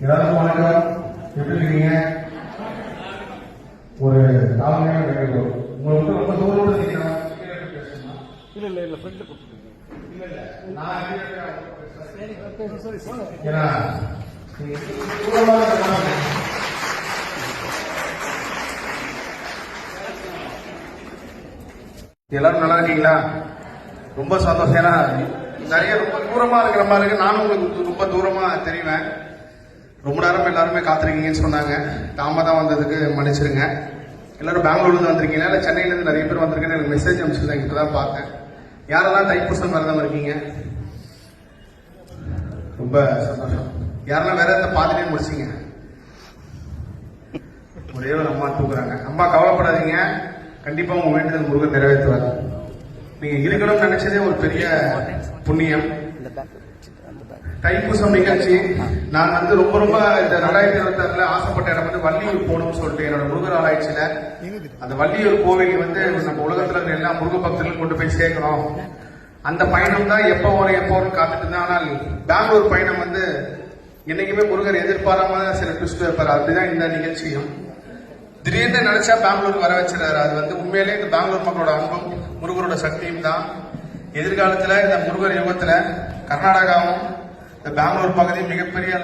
எல்லாருக்கும் வணக்கம். எப்படி இருக்கீங்க? ஒரு தாழ்மையான வேண்டுகோள், உங்களுக்கு ரொம்ப தூரம் எல்லாரும் நல்லா இருக்கீங்களா? ரொம்ப சந்தோஷம். ஏன்னா நிறைய ரொம்ப தூரமா இருக்கிற மாதிரி இருக்கு. நானும் உங்களுக்கு ரொம்ப தூரமா தெரிவேன். ரொம்ப நேரம் எல்லாருமே காத்திருக்கீங்கன்னு சொன்னாங்க. தாமதம் வந்ததுக்கு மன்னிச்சிருங்க. எல்லாரும் பெங்களூர்ல இருந்து வந்திருக்கீங்களா இல்ல சென்னையில இருந்து நிறைய பேர் வந்திருக்கேன்னு எனக்கு மெசேஜ் அனுப்பிச்சிருந்தாங்க. இப்பதான் பார்த்தேன். யாரெல்லாம் தைப்பூசம் விரதம் இருக்கீங்க? ரொம்ப சந்தோஷம். யாரெல்லாம் வேற எந்த பாதிரியே முடிச்சிங்க? ஒரே ஒரு அம்மா தூக்குறாங்க. அம்மா கவலைப்படாதீங்க, கண்டிப்பா உங்க வேண்டுதல் முருகன் நிறைவேற்றுவார். நீங்க இருக்கணும்னு நினைச்சதே ஒரு பெரிய புண்ணியம். தைப்பூசம் நிகழ்ச்சி நான் ரொம்ப ரொம்ப இந்த 2026 ஆசைப்பட்ட இடம் வள்ளியூர் போகணும்னு சொல்லிட்டு என்னோட முருகர் ஆராய்ச்சியில அந்த வள்ளியூர் கோவில் நம்ம உலகத்துல இருக்க எல்லா முருக பக்தர்களும் கொண்டு போய் சேர்க்கணும். அந்த பயணம் தான் எப்போ வரும் காத்துட்டு இருந்தேன். ஆனால் பெங்களூர் பயணம் என்னைக்குமே முருகர் எதிர்பாராம சில ட்விஸ்ட் வைப்பார். அப்படிதான் இந்த நிகழ்ச்சியும் திடீர்னு நினைச்சா பெங்களூருக்கு வர வச்சிருக்காரு. அது உண்மையிலே இந்த பெங்களூர் மக்களோட அன்பும் முருகரோட சக்தியும் தான். எதிர்காலத்துல இந்த முருகர் யுகத்துல கர்நாடகாவும் இந்த பெங்களூர் பகுதியும் மிகப்பெரிய